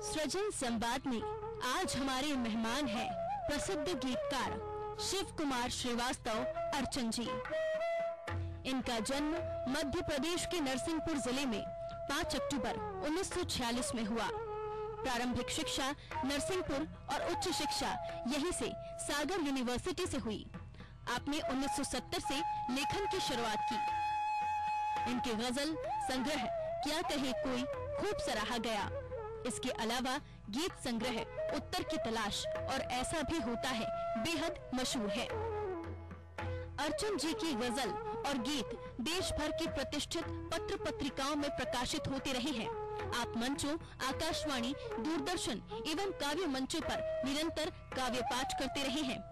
सृजन संवाद में आज हमारे मेहमान हैं प्रसिद्ध गीतकार शिव कुमार श्रीवास्तव अर्चन जी। इनका जन्म मध्य प्रदेश के नरसिंहपुर जिले में 5 अक्टूबर 1946 में हुआ। प्रारंभिक शिक्षा नरसिंहपुर और उच्च शिक्षा यहीं से सागर यूनिवर्सिटी से हुई। आपने 1970 से लेखन की शुरुआत की। इनके गजल संग्रह क्या कहे कोई खूब सराहा गया। इसके अलावा गीत संग्रह उत्तर की तलाश और ऐसा भी होता है बेहद मशहूर है। अर्चन जी की गजल और गीत देश भर की प्रतिष्ठित पत्र पत्रिकाओं में प्रकाशित होते रहे हैं। आप मंचों, आकाशवाणी, दूरदर्शन एवं काव्य मंचों पर निरंतर काव्य पाठ करते रहे हैं।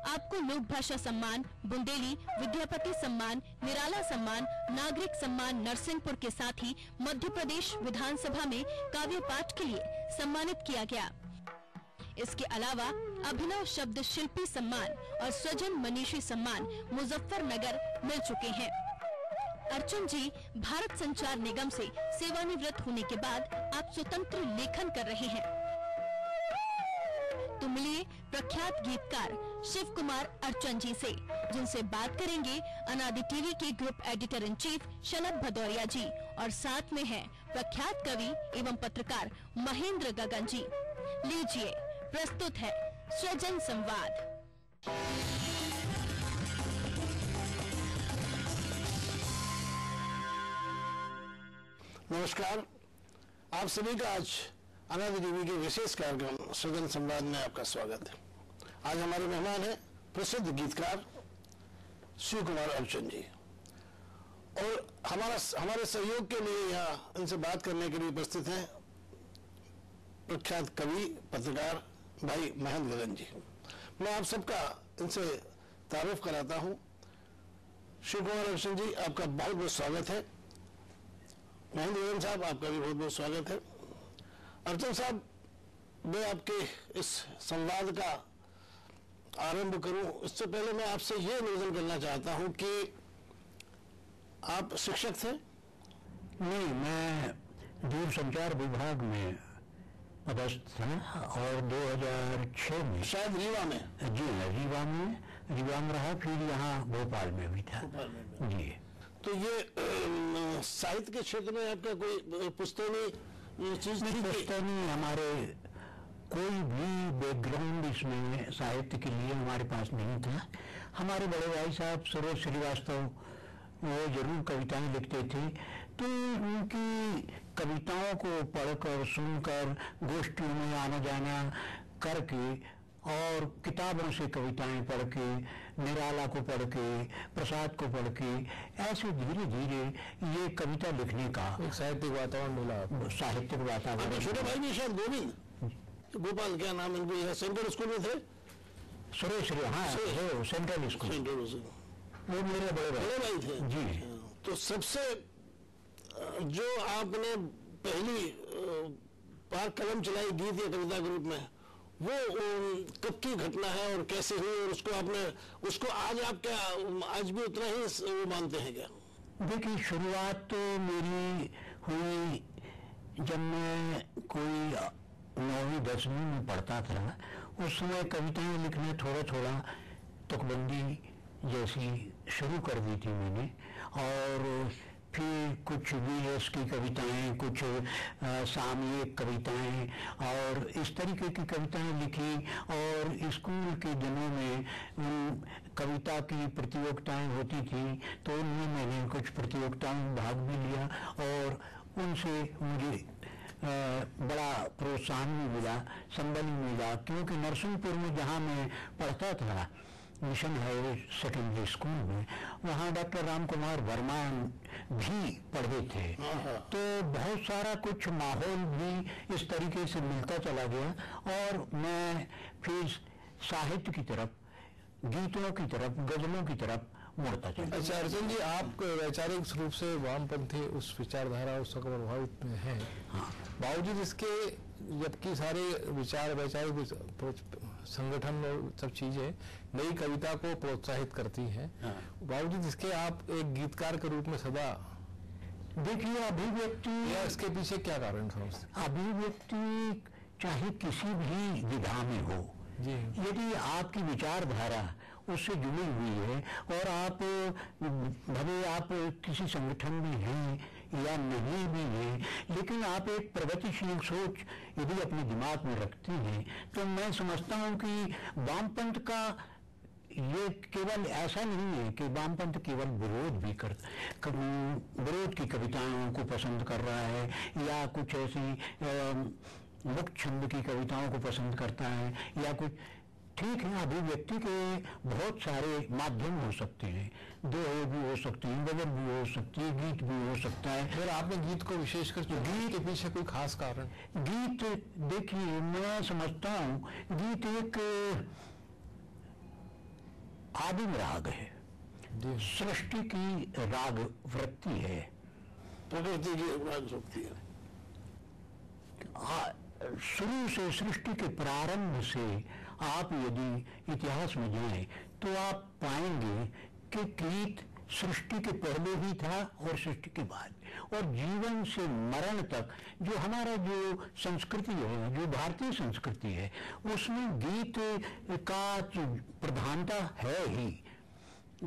आपको लोक भाषा सम्मान, बुंदेली, विद्यापति सम्मान, निराला सम्मान, नागरिक सम्मान नरसिंहपुर के साथ ही मध्य प्रदेश विधानसभा में काव्य पाठ के लिए सम्मानित किया गया। इसके अलावा अभिनव शब्द शिल्पी सम्मान और सृजन मनीषी सम्मान मुजफ्फरनगर मिल चुके हैं। अर्चन जी भारत संचार निगम से सेवानिवृत्त होने के बाद आप स्वतंत्र लेखन कर रहे हैं। तो मिलिए प्रख्यात गीतकार शिव कुमार अर्चन जी से, जिनसे बात करेंगे अनादि टीवी के ग्रुप एडिटर इन चीफ शलभ भदौरिया जी और साथ में है प्रख्यात कवि एवं पत्रकार महेंद्र गगन जी। लीजिए प्रस्तुत है सृजन संवाद। नमस्कार, आप सभी का आज अनादि टीवी के विशेष कार्यक्रम सृजन संवाद में आपका स्वागत है। आज हमारे मेहमान हैं प्रसिद्ध गीतकार शिव कुमार अर्चन जी और हमारे सहयोग के लिए यहाँ इनसे बात करने के लिए उपस्थित हैं प्रख्यात कवि पत्रकार भाई महेंद्र गगन जी। मैं आप सबका इनसे तारुफ कराता हूँ। शिव कुमार अर्चन जी, आपका बहुत बहुत स्वागत है। महेंद्र गगन साहब, आपका भी बहुत बहुत स्वागत है। अर्चन साहब, मैं आपके इस संवाद का आरंभ करूं इससे पहले मैं आपसे ये निवेदन करना चाहता हूं कि आप शिक्षक थे? नहीं, मैं दूरसंचार विभाग में पदस्थ था और 2006 में शायद रीवा में। जी हाँ, रीवा में रहा, फिर यहाँ भोपाल में भी था। जी। तो ये साहित्य के क्षेत्र में आपका कोई पुस्तैनी चीज नहीं? पुस्तैनी हमारे कोई भी बैकग्राउंड इसमें साहित्य के लिए हमारे पास नहीं था। हमारे बड़े भाई साहब सरोज श्रीवास्तव वो जरूर कविताएं लिखते थे, तो उनकी कविताओं को पढ़कर सुनकर गोष्ठियों में आना जाना करके और किताबों से कविताएं पढ़ के, निराला को पढ़ के, प्रसाद को पढ़ के, ऐसे धीरे धीरे ये कविता लिखने का एक साहित्यिक वातावरण मिला। साहित्यिक वातावरण। छोटे भाई भी शायद गोविंद गोपाल, क्या नाम है, सेंट्रल स्कूल में थे? सुरेश, हाँ, सेंट्रल स्कूल। वो मेरे बड़े भाई थे जी। तो सबसे जो आपने पहली बार कलम चलाई गीत या कविता के रूप में, वो कब की घटना है और कैसे हुई, और उसको आज आप क्या आज भी उतना ही वो मानते हैं क्या? देखिए, शुरुआत तो मेरी हुई जब मैं कोई 9वीं 10वीं में पढ़ता था। उस समय कविताएं लिखना थोड़ा थोड़ा तुकबंदी जैसी शुरू कर दी थी मैंने, और फिर कुछ VS की कविताएं, कुछ सामयिक कविताएं और इस तरीके की कविताएं लिखी। और स्कूल के दिनों में कविता की प्रतियोगिताएं होती थी, तो उनमें मैंने कुछ प्रतियोगिताओं में भाग भी लिया और उनसे मुझे बड़ा प्रोत्साहन भी मिला, संबल भी मिला। क्योंकि नरसिंहपुर में जहाँ मैं पढ़ता था, मिशन हाईवे सेकेंडरी स्कूल में, वहाँ डॉक्टर राम कुमार वर्मा भी पढ़ते थे। तो बहुत सारा कुछ माहौल भी इस तरीके से मिलता चला गया और मैं फिर साहित्य की तरफ, गीतों की तरफ, गजलों की तरफ मुड़ता चला। अच्छा अर्चन जी, आप वैचारिक रूप से वामपंथी उस विचारधारा उस प्रभावित में हैं। हाँ। बावजूद इसके, जबकि सारे विचार वैचारिक संगठन और सब चीजें नई कविता को प्रोत्साहित करती हैं, हाँ। बावजूद इसके आप एक गीतकार के रूप में सदा देखिए, अभिव्यक्ति या इसके पीछे क्या कारण समझते? अभिव्यक्ति चाहे किसी भी विधा में हो, जी यदि आपकी विचारधारा उससे जुड़ी हुई है और आप भले आप किसी संगठन में हैं या नहीं भी हैं, लेकिन आप एक प्रगतिशील सोच यदि अपने दिमाग में रखते हैं, तो मैं समझता हूं कि वामपंथ का ये केवल ऐसा नहीं है कि वामपंथ केवल विरोध की कविताओं को पसंद कर रहा है या कुछ ऐसी मुक्त छंद की कविताओं को पसंद करता है या कुछ। ठीक है, अभिव्यक्ति के बहुत सारे माध्यम हो सकते हैं, दोहे भी हो सकते हैं, गजल भी हो सकती है, गीत भी हो सकता है। फिर आपने गीत को विशेषकर गीत के पीछे कोई खास कारण? गीत देखिए, मैं समझता हूँ गीत एक आदिम राग है, सृष्टि की राग वृत्ति है, प्रकृति की राग शक्ति है। शुरू से सृष्टि के प्रारंभ से आप यदि इतिहास में जाएं तो आप पाएंगे कि गीत सृष्टि के पहले भी था और सृष्टि के बाद, और जीवन से मरण तक जो हमारा जो संस्कृति है, जो भारतीय संस्कृति है, उसमें गीत का प्रधानता है ही।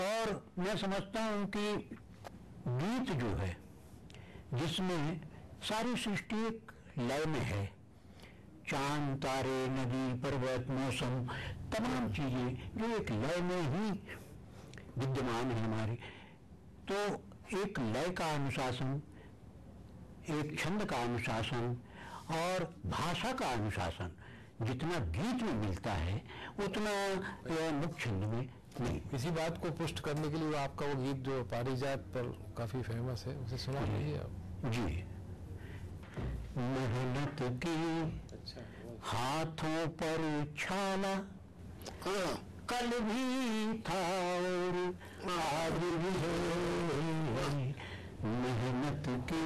और मैं समझता हूं कि गीत जो है जिसमें सारी सृष्टि एक लय में है, चांद तारे नदी पर्वत मौसम तमाम चीजें जो एक लय में ही विद्यमान है हमारी, तो एक लय का अनुशासन, एक छंद का अनुशासन और भाषा का अनुशासन जितना गीत में मिलता है उतना मुक्त छंद में नहीं। इसी बात को पुष्ट करने के लिए आपका वो गीत जो पारिजात पर काफी फेमस है, उसे सुना लीजिए आप। जी, मेहनत की हाथों पर छाला, कल भी था और आज भी है। मेहनत की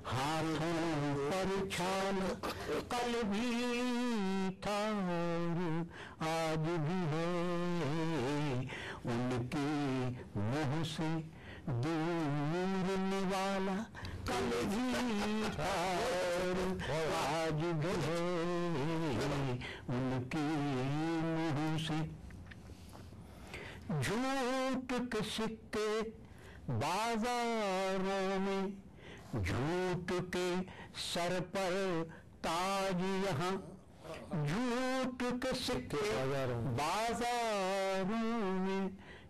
हाथों पर छाला, कल भी था और आज भी है। उनके मुंह से दूर निवाला, कल भी था और आज भी है। उनके मुंह से झूठ के सिक्के बाजारों में, झूठ के सर पर ताज यहाँ। झूठ के सिक्के बाजारों में,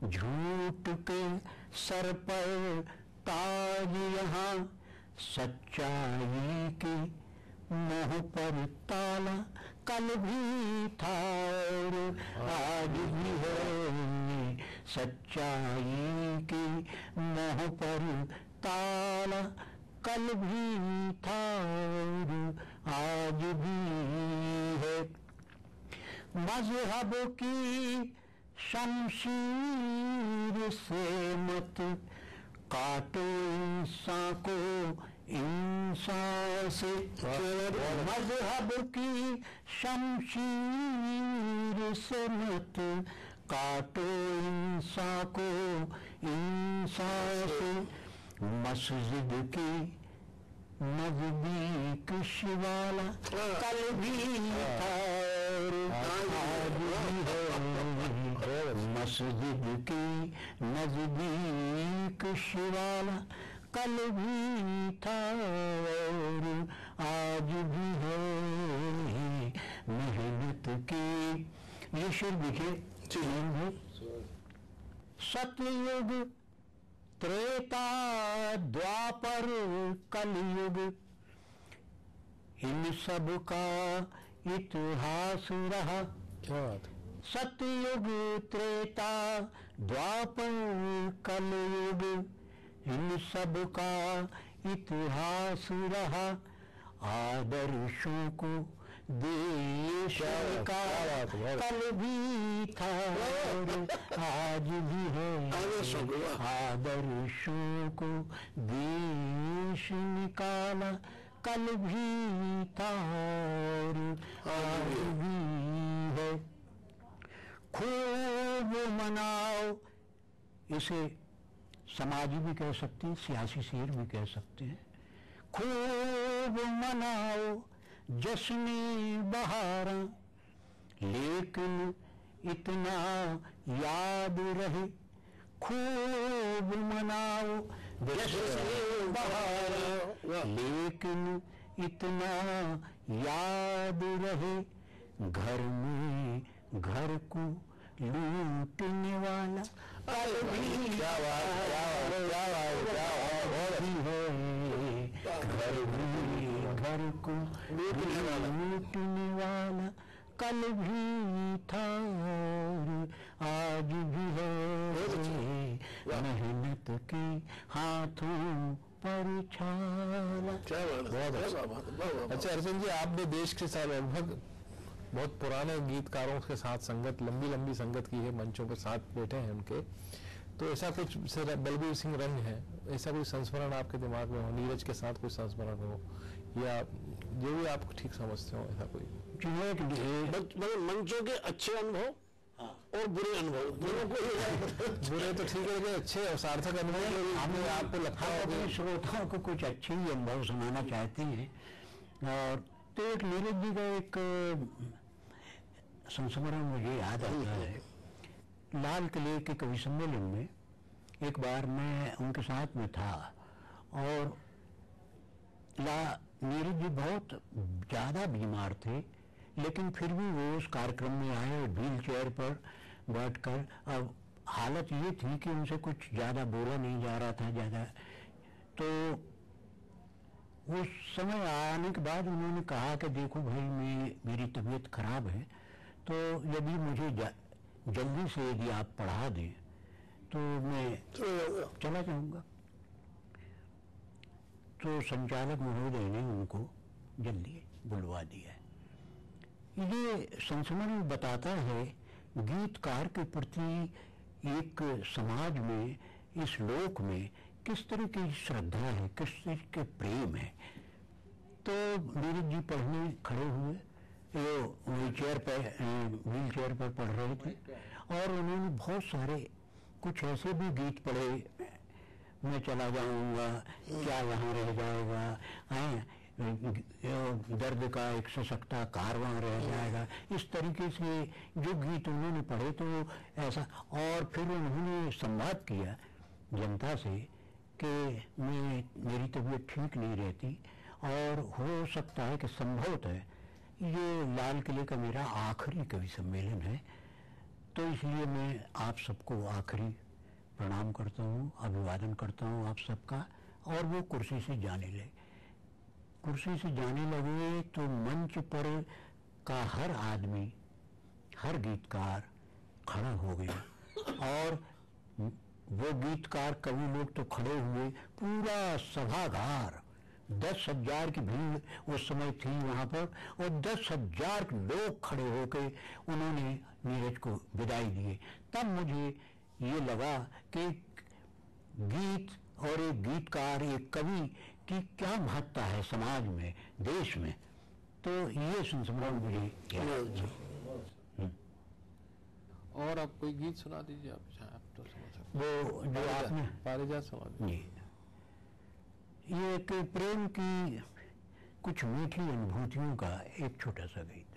झूठ के सर पर ताज यहाँ। सच्चाई के मुंह पर ताला, कल भी था और आज भी है। सच्चाई के मुंह पर ताला, कल भी था और आज भी है। मजहब की शमशीर से मत काटो इंसान को इंसान से। मजहब की शमशीर से मत काटो इंसान को इंसान से। मस्जिद की नजदीक शिवाला, कल भी था और आज भी है। मस्जिद की नजदीक शिवाला, कल भी था और आज भी है। मेहनत की ये शेर देखिए, सतयुग त्रेता द्वापर कलयुग, इन सब का इतिहास रहा। क्या बात? सतयुग त्रेता द्वापर कलयुग, इन सब का इतिहास रहा। आदर्शों को देश का कल भी था और आज भी है। आदर्शों को देश निकाला, कल भी था और आज भी है। खूब मनाओ, इसे समाजी भी कह सकते हैं, सियासी शेर भी कह सकते हैं। खूब मनाओ जश्ने बहारा, लेकिन इतना याद रहे खूब मनाओ जश्ने बहारा, लेकिन इतना याद रहे घर में घर को लूटने वाला क्या घर में घर को लूटने वाला कल भी था और आज भी है, मेहनत के हाथों पर छाला। क्या बात। अच्छा अर्जुन जी, आपने देश के साथ लगभग बहुत पुराने गीतकारों के साथ संगत, लंबी लंबी संगत की है, मंचों पर साथ बैठे हैं उनके, तो ऐसा कुछ बलबीर सिंह रंग है, ऐसा कोई संस्मरण आपके दिमाग में हो, नीरज के साथ कोई संस्मरण हो, या जो भी आप ठीक समझते हो ऐसा कोई? मतलब मंचों के अच्छे अनुभव और बुरे अनुभव दोनों को बुरे तो ठीक है, अच्छे और सार्थक अनुभव आपको लगता है? अपने श्रोताओं को कुछ अच्छे ही अनुभव सुनाना चाहते हैं। और तो एक नीरज जी का एक संस्मरण मुझे याद आता है। लाल किले के कवि सम्मेलन में एक बार मैं उनके साथ में था और नीरज जी बहुत ज़्यादा बीमार थे, लेकिन फिर भी वो उस कार्यक्रम में आए और व्हील चेयर पर बैठकर। अब हालत ये थी कि उनसे कुछ ज़्यादा बोला नहीं जा रहा था ज़्यादा, तो उस समय आने के बाद उन्होंने कहा कि देखो भाई, मेरी तबीयत खराब है, तो यदि मुझे जल्दी से यदि आप पढ़ा दें तो मैं चला जाऊंगा। तो संचालक महोदय ने उनको जल्दी बुलवा दिया। ये संस्मरण बताता है गीतकार के प्रति एक समाज में, इस लोक में किस तरह की श्रद्धा है, किस तरह के प्रेम है। तो नीरज जी पढ़ने खड़े हुए, व्हील चेयर पर पढ़ रहे थे और उन्होंने बहुत सारे कुछ ऐसे भी गीत पढ़े, मैं चला जाऊंगा, क्या यहाँ रह जाएगा, दर्द का एक सशक्ता कारवां रह जाएगा, इस तरीके से जो गीत उन्होंने पढ़े तो ऐसा। और फिर उन्होंने संवाद किया जनता से कि मेरी तबीयत ठीक नहीं रहती और हो सकता है कि संभवतः ये लाल किले का मेरा आखिरी कवि सम्मेलन है, तो इसलिए मैं आप सबको आखिरी प्रणाम करता हूँ, अभिवादन करता हूँ आप सबका। और वो कुर्सी से जाने लगे तो मंच पर का हर आदमी, हर गीतकार खड़ा हो गया और वो गीतकार कवि लोग तो खड़े हुए, पूरा सभागार 10,000 की भीड़ उस समय थी वहां पर, और 10,000 लोग खड़े होकर उन्होंने नीरज को विदाई दिए। तब मुझे ये लगा कि गीत और एक गीतकार, एक कवि की क्या महत्ता है समाज में, देश में। तो ये संस्मरण मुझे और आप कोई गीत सुना दीजिए, आप तो समझ सकते। वो जो आपने पारिजात सुना दीजिए। ये एक प्रेम की कुछ मीठी अनुभूतियों का एक छोटा सा गीत।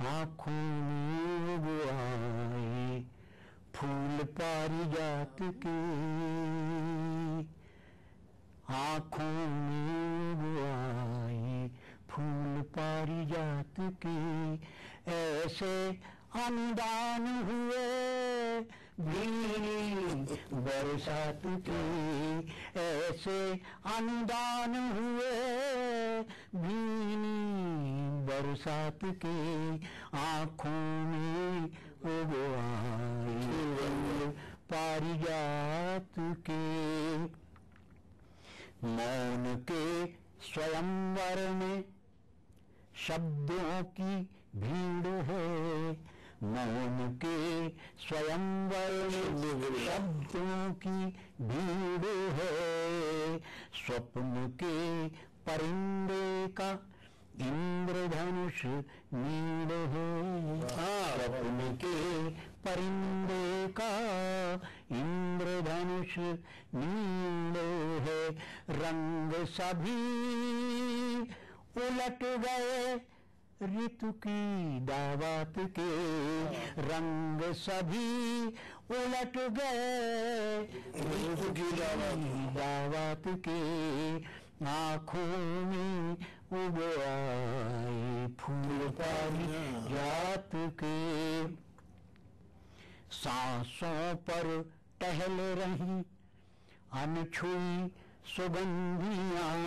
आँखों में वो आए फूल पारिजात के, आँखों में वो आए फूल पारिजात के, ऐसे अनुदान हुए भीनी बरसात के, ऐसे अनुदान हुए भीनी बरसात के, आँखों में वो आए पारिजात के। मौन के स्वयंवर में शब्दों की भीड़ है, मौन के स्वयंवर में शब्दों की भीड़ है, स्वप्न के परिंदे का इंद्रधनुष नीड़ है, स्वप्न के परिंदे का इंद्रधनुष नीड़ है, रंग सभी उलट गए ऋतु की दावत के रंग, सभी उलट गए ऋतु की दावत के, आँखों में उब आए फूल पारिजात के, सांसों पर टहल रही अनछुई सुगंधियां,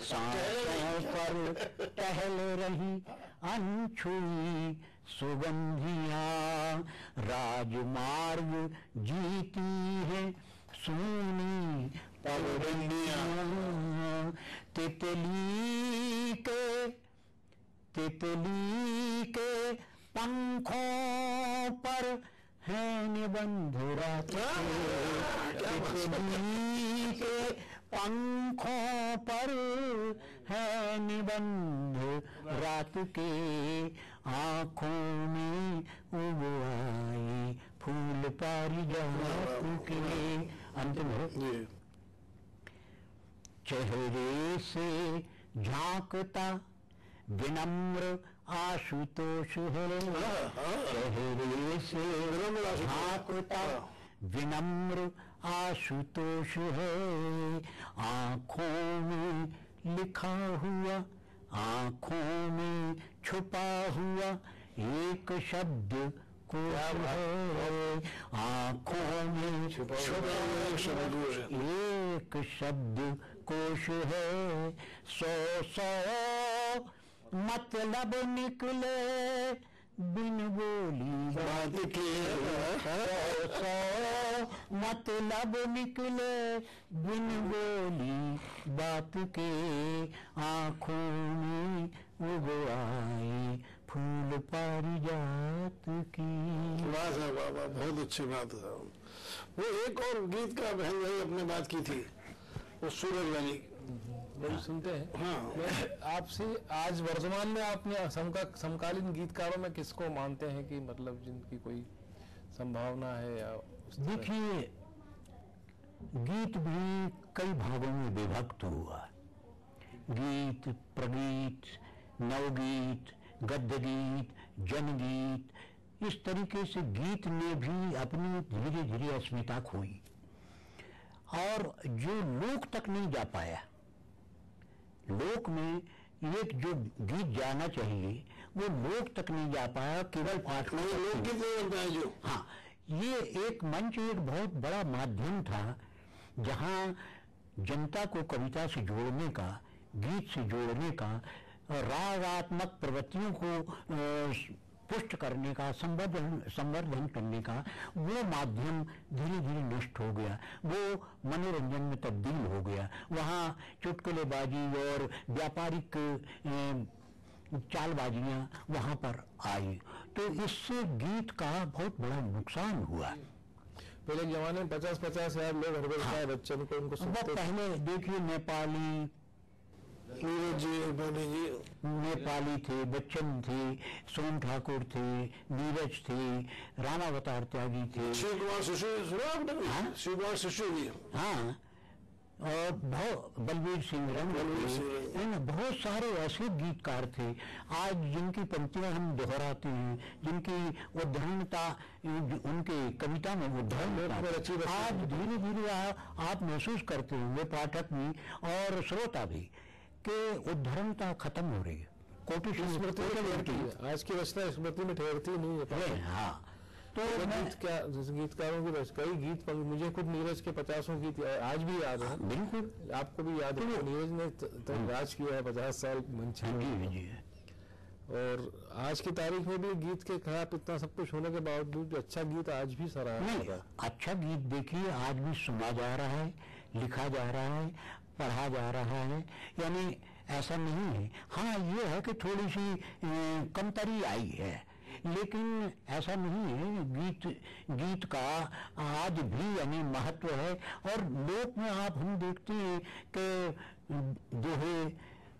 सांसों पर टहल रही अनछुई सुगंधियां, राजमार्ग जीती है सोनी पगडंडियां, तितली के पंखों पर है निबंध रात के, तितली के पंखों पर है निबंध रात के, आँखों में उब आए फूल पारिजात के। अंत में चेहरे से झांकता विनम्र आशुतोष है, चेहरे से झांकता विनम्र आशुतोष है, आँखों में लिखा हुआ, आँखों में छुपा हुआ एक शब्द कोश है, आँखों में छुपा एक शब्द कोश है, 100 मतलब निकले बिन बोली बात के, 100 मतलब निकले बिन बोली बात के, आँखों में उब आए फूल पारिजात की। वाह साहब वाह वाह, बहुत अच्छी बात है। वो एक और गीत का बहन भाई अपने बात की थी, वो सूरज वाली वही सुनते हैं। हाँ। मैं आपसे आज वर्तमान में आपने समकालीन गीतकारों में किसको मानते हैं कि मतलब जिनकी कोई संभावना है या? देखिए, गीत भी कई भागों में विभक्त हुआ, गीत, प्रगीत, नवगीत, गद्य गीत, जनगीत, इस तरीके से गीत ने भी अपनी धीरे धीरे अस्मिता खोई, और जो लोक तक नहीं जा पाया, लोक में एक जो गीत जाना चाहिए वो लोक तक नहीं जा पाया, केवल पाठकों लोकगीत नहीं बनता है जो। हाँ, ये एक मंच, एक बहुत बड़ा माध्यम था जहाँ जनता को कविता से जोड़ने का, गीत से जोड़ने का, रागात्मक प्रवृत्तियों को पुष्ट करने का, संवर्धन करने का वो माध्यम धीरे धीरे नष्ट हो गया, वो मनोरंजन में तब्दील हो गया। वहाँ चुटकुलेबाजी और व्यापारिक चालबाजियां वहाँ पर आई, तो इससे गीत का बहुत बड़ा नुकसान हुआ। पहले जमाने में 50-50 हजार लोग हर बार बच्चन को उनको सुनते थे। पहले देखिए, नेपाली नेपाली थे, बच्चन थे, सोम ठाकुर थे, नीरज थे, रामावतार त्यागी थे, शिव कुमार शिशु जी, हाँ, और बलबीर सिंह रंग, बहुत सारे ऐसे गीतकार थे आज जिनकी पंक्तियां हम दोहराते हैं, जिनकी उद्धरणता, उनके कविता में उद्धरण आज धीरे धीरे आप महसूस करते होंगे, पाठक भी और श्रोता भी, कि उद्धरणता खत्म हो रही है, आज की रचना स्मृति में ठहरती नहीं है। हाँ, तो गीतकारों की कई गीत मुझे खुद नीरज के 50 गीत आज भी याद है। बिल्कुल, आपको भी याद है, नीरज ने तो राज किया है 50 साल मंच में, और आज की तारीख में भी गीत के खिलाफ इतना सब कुछ होने के बावजूद अच्छा गीत आज भी सराहा जाता है। अच्छा गीत देखिए आज भी सुना जा रहा है, लिखा जा रहा है, पढ़ा जा रहा है, यानी ऐसा नहीं है। हाँ, ये है कि थोड़ी सी कमतरी आई है, लेकिन ऐसा नहीं है। गीत का आज भी यानी महत्व है, और लोक में हम देखते हैं कि दोहे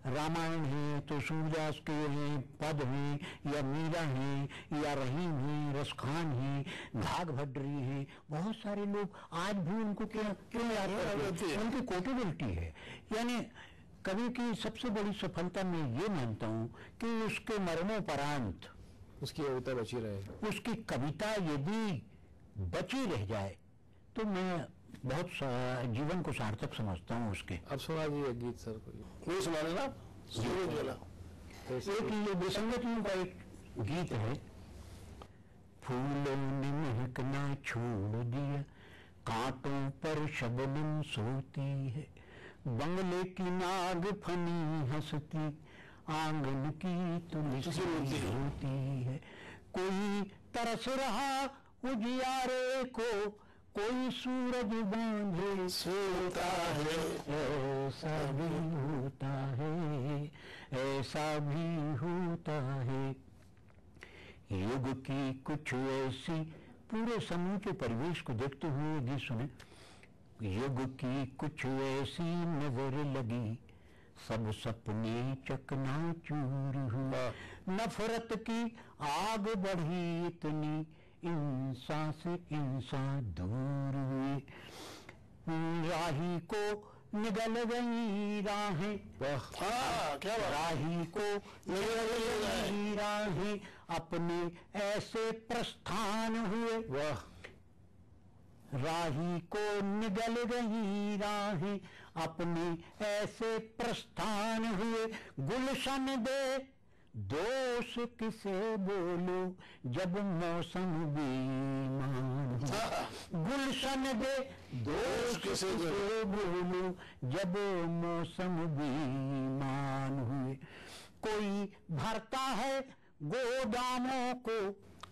रामायण है तो सूरदास के हैं, पद हैं, या मीरा हैं, या रहीम हैं, रसखान हैं, घाघ भड्री हैं, बहुत सारे लोग आज भी उनको क्यों याद करते हैं? उनकी कोटेबिलिटी है, यानी कवि की सबसे बड़ी सफलता मैं ये मानता हूँ कि उसके मरणोपरांत उसकी कविता बची रहे, उसकी कविता यदि बची रह जाए तो मैं बहुत जीवन को सार्थक समझता हूँ उसके। अब सुना दीजिए गीत सर कोई। नहीं सुना रहे ना आप? सूरज वाला एक ये विसंगतियों का एक गीत है। फूलों ने महकना छोड़ दिया, कांटों पर शबनम सोती है, बंगले की नाग फनी हंसती, आंगन की तुलसी होती है। कोई तरस रहा उजियारे को, कोई सूरज बांधे सोता है, ऐसा भी होता है, ऐसा भी होता है। युग की कुछ ऐसी, पूरे समूचे परिवेश को देखते हुए गीत सुने। युग की कुछ ऐसी नजर लगी, सब सपने चकनाचूर हुआ, नफरत की आग बढ़ी इतनी, इंसान से इंसान दूर हुए। राही को निगल गई राहें, क्या बात? राही को निगल गई राहें, अपने ऐसे प्रस्थान हुए। वाह, राही को निगल गई राहें, अपने ऐसे प्रस्थान हुए। गुलशन दे दोष किसे बोलो, जब मौसम बेईमान हो। गुलशन दे दोष किसे बोलो, जब मौसम बेईमान हुए। कोई भरता है गोदामों को,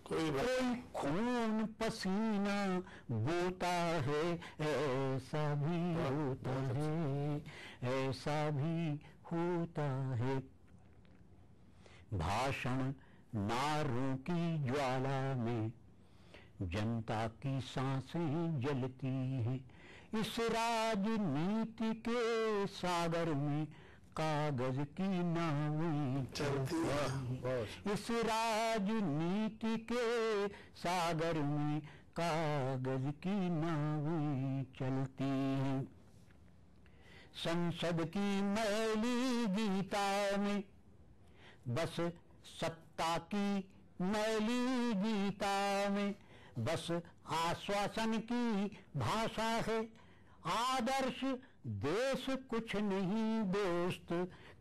कोई खून पसीना बोता है, ऐसा भी होता है, ऐसा भी होता है। भाषण नारों की ज्वाला में, जनता की सांसें जलती हैं। इस राजनीति के सागर में कागज की नावें चलती हैं। इस राजनीति के सागर में कागज की नावें चलती हैं। संसद की मैली गीता में, बस सत्ता की मैली गीता में, बस आश्वासन की भाषा है। आदर्श देश कुछ नहीं दोस्त,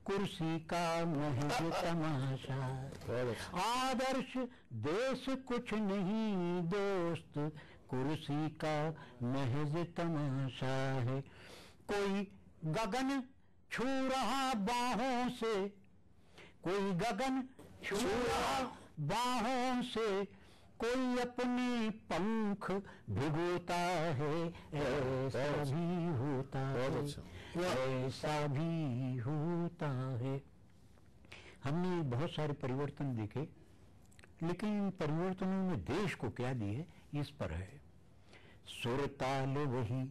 कुर्सी का महज तमाशा। आदर्श देश कुछ नहीं दोस्त, कुर्सी का महज तमाशा है। कोई गगन छू रहा बाहों से, कोई गगन छू रहा बाहों से, कोई अपने पंख भिगोता है, ऐसा भी होता है, ऐसा भी होता है। हमने बहुत सारे परिवर्तन देखे, लेकिन इन परिवर्तनों में देश को क्या दिए इस पर है। सुर ताल वही,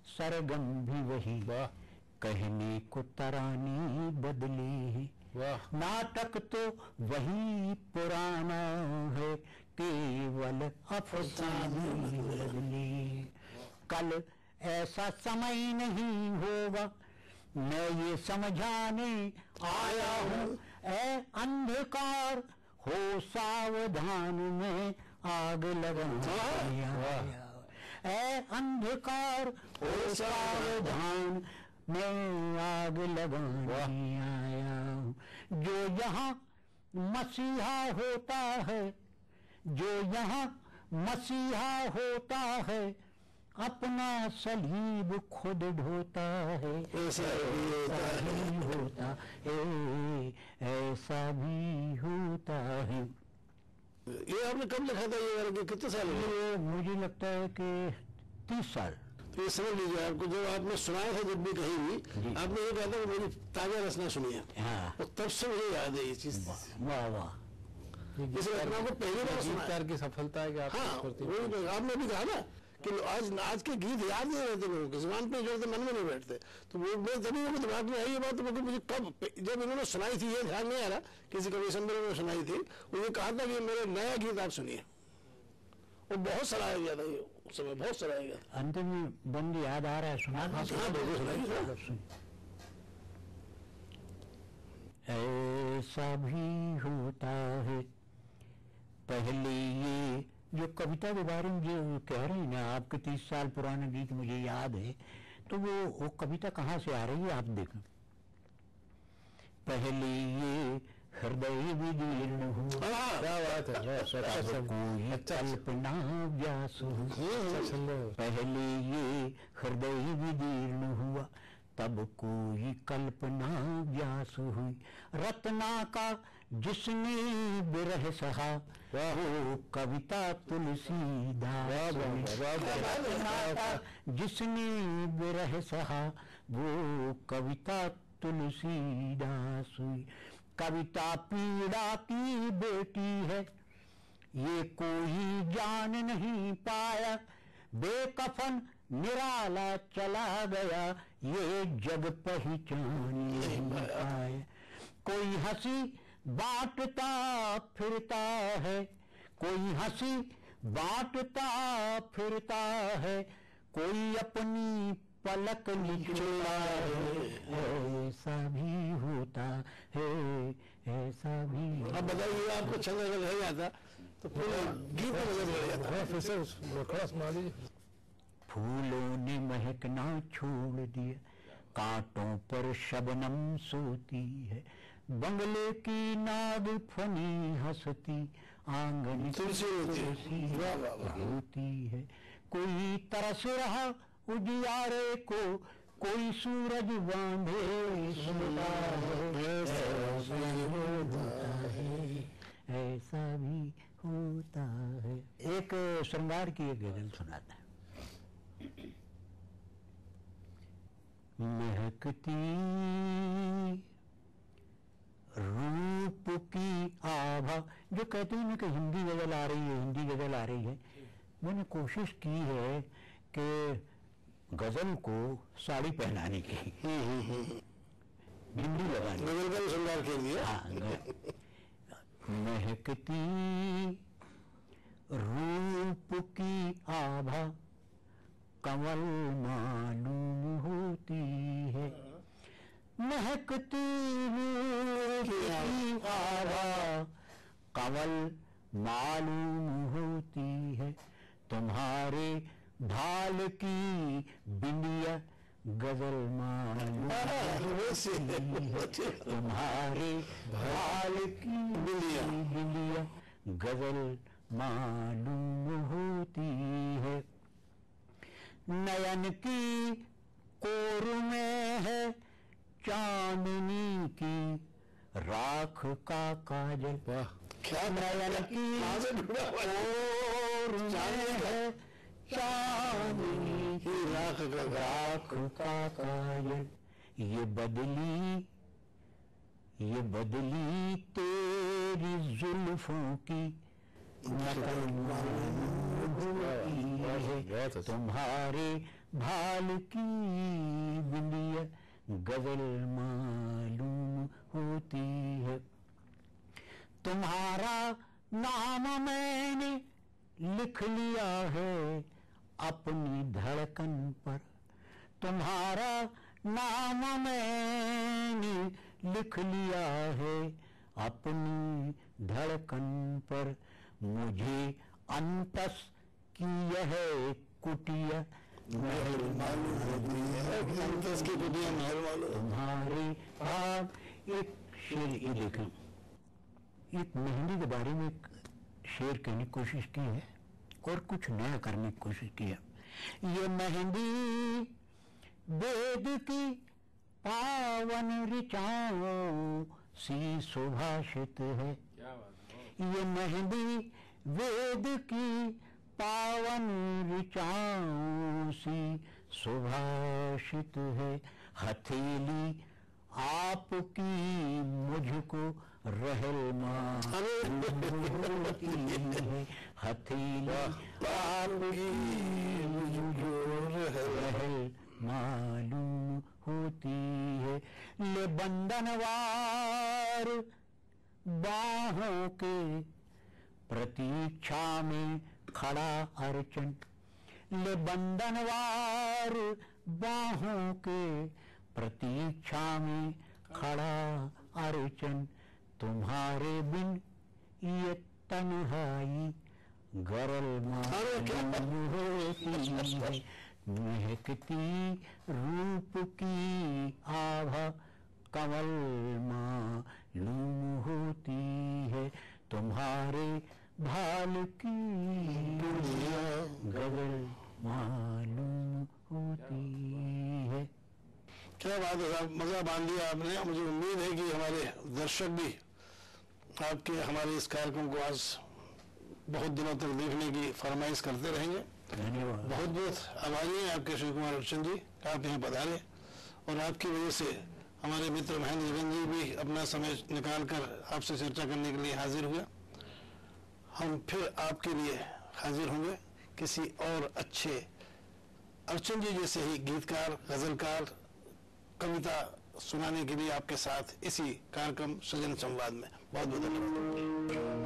सरगम भी वही, कहने को तराने बदले हैं। नाटक तो वही पुराना है, केवल अफसाने बदले। कल ऐसा समय नहीं होगा, मैं ये समझाने आया हूँ। ऐ अंधकार हो सावधान, में आग लगाने आया। ऐ अंधकार हो सावधान, मैं आग लगाने आया हूँ। जो यहाँ मसीहा होता है, जो यहाँ मसीहा होता है, अपना सलीब खुद ढोता है, ऐसा भी होता है, ऐसा भी होता है। ये आपने कब लिखा था ये वाला? कितने साल हुए? मुझे लगता है कि 30 साल। तो ये समझ लीजिए, आपको जब आपने सुनाया था जब भी कहीं भी आपने ये कहा था कि मेरी ताजा रचना सुनी है। हाँ, और तब से मुझे याद है ये चीज। वाह वाह। इस रचना को पहली बार सुना गीतकार की सफलता है कि आप हाँ, वही आपने भी कहा ना कि आज के गीत याद नहीं रहते लोगों के, जुबान पे जोड़ते, मन में नहीं बैठते। तो वो तभी मेरे दिमाग में आई ये बात, तो मुझे कब जब इन्होंने सुनाई थी, ये ध्यान नहीं आ रहा, किसी कवि सम्मेलन में सुनाई थी, मुझे कहा था कि मेरे नया गीत आप सुनिए। वो बहुत सराहा गया था, ये उस समय बहुत सराहा गया था। अंत में बंद याद आ रहा है, सुना? हाँ, बिल्कुल सुनाइए। ऐसा भी होता है। पहले ये जो कविता के बारे में जो कह रही हैं ना, आपके 30 साल पुराना गीत मुझे याद है, तो वो कविता कहाँ से आ रही है आप देखें। पहले ये हृदय विदीर्ण हुआ, क्या बात है, तब कोई कल्पना व्यास हुई। पहले ये हृदय विदीर्ण हुआ, तब कोई कल्पना व्यास हुई। रत्ना का जिसने विरह सहा, वो कविता तुलसीदास हुई। रत्ना का जिसने विरह सहा, वो कविता तुलसीदास हुई। कविता पीड़ा की बेटी है, ये कोई जान नहीं पाया। बेकफन निराला चला गया, ये जग पहचान नहीं पाया। कोई हंसी बांटता फिरता है, कोई हंसी बांटता फिरता है, कोई अपनी पलक निचोड़ा है। ऐसा भी होता है, ऐसा भी। अब बताइए, आपको छंद अगर रह जाता तो पूरा गीत में नजर रह जाता। फिर से थोड़ा सुना दीजिए। फूलों ने महकना छोड़ दिया, कांटों पर शबनम सोती है। बंगले की नाद फनी हंसती, आंगन तुलसी होती है। कोई तरस रहा उजियारे को, कोई सूरज बांधे सुनता है। ऐसा भी होता है। एक श्रृंगार की एक गजल सुनाता है। महकती रूप की आभा, जो कहते हैं कि हिंदी गजल आ रही है, हिंदी गजल आ रही है। मैंने कोशिश की है कि गजल को साड़ी पहनाने की, बिंदी लगाने, गजल का श्रृंगार के लिए। महकती रूप की आभा, कमल मालूम होती है। महकती रूप की आभा, कमल मालूम होती है। तुम्हारे भाल की बिंदिया गजल मालूम होती है। तुम्हारे भाल की बिंदिया गजल मालूम होती है। नयन की कोर में है चांदनी की राख का काजल। क्या नयन की कोर में है चांदनी की राख का काजल। ये बदली तेरी जुल्फों की नकल मालूम है। तुम्हारे भाल की बिंदिया गजल मालूम होती है। तुम्हारा नाम मैंने लिख लिया है अपनी धड़कन पर। तुम्हारा नाम मैंने लिख लिया है अपनी धड़कन पर। मुझे अंतस की यह कुटिया महल मालूम होती है। अंतस की कुटिया महल मालूम। तुम्हारे आप एक शेर ये लिखा, एक मेहंदी के बारे में एक शेर कहने की कोशिश की है और कुछ नया करने की कोशिश की है। ये मेहंदी वेद की पावन ऋचाओं सी सुभाषित है। ये मेहंदी वेद की पावन ऋचाओं सी सुभाषित है। हथेली आपकी मुझको रहलमान होती है। हथेली आपकी मुझको रहल मालूम होती है। ले बंधनवार बाहों के प्रतीक्षा में खड़ा अर्चन। ले बंधनवार बाहों के प्रतीक्षा में खड़ा अर्चन, तुम्हारे बिन ये तन्हाई गरल मालूम होती है, महकती रूप की आभा कमल मालूम होती है, तुम्हारे भाल की गगल मालूम होती है। क्या बात है साहब, मजा बांध दिया आपने। मुझे उम्मीद है कि हमारे दर्शक भी आपके हमारे इस कार्यक्रम को आज बहुत दिनों तक देखने की फरमाइश करते रहेंगे। धन्यवाद। बहुत बहुत आभारी हैं आपके शिव कुमार अर्चन जी, आप यहाँ पधारे और आपकी वजह से हमारे मित्र महेंद्र जैन जी भी अपना समय निकाल कर आपसे चर्चा करने के लिए हाजिर हुए। हम फिर आपके लिए हाजिर होंगे किसी और अच्छे अर्चन जी जैसे ही गीतकार, गजलकार, कविता सुनाने के लिए आपके साथ इसी कार्यक्रम सृजन संवाद में। बहुत बहुत धन्यवाद।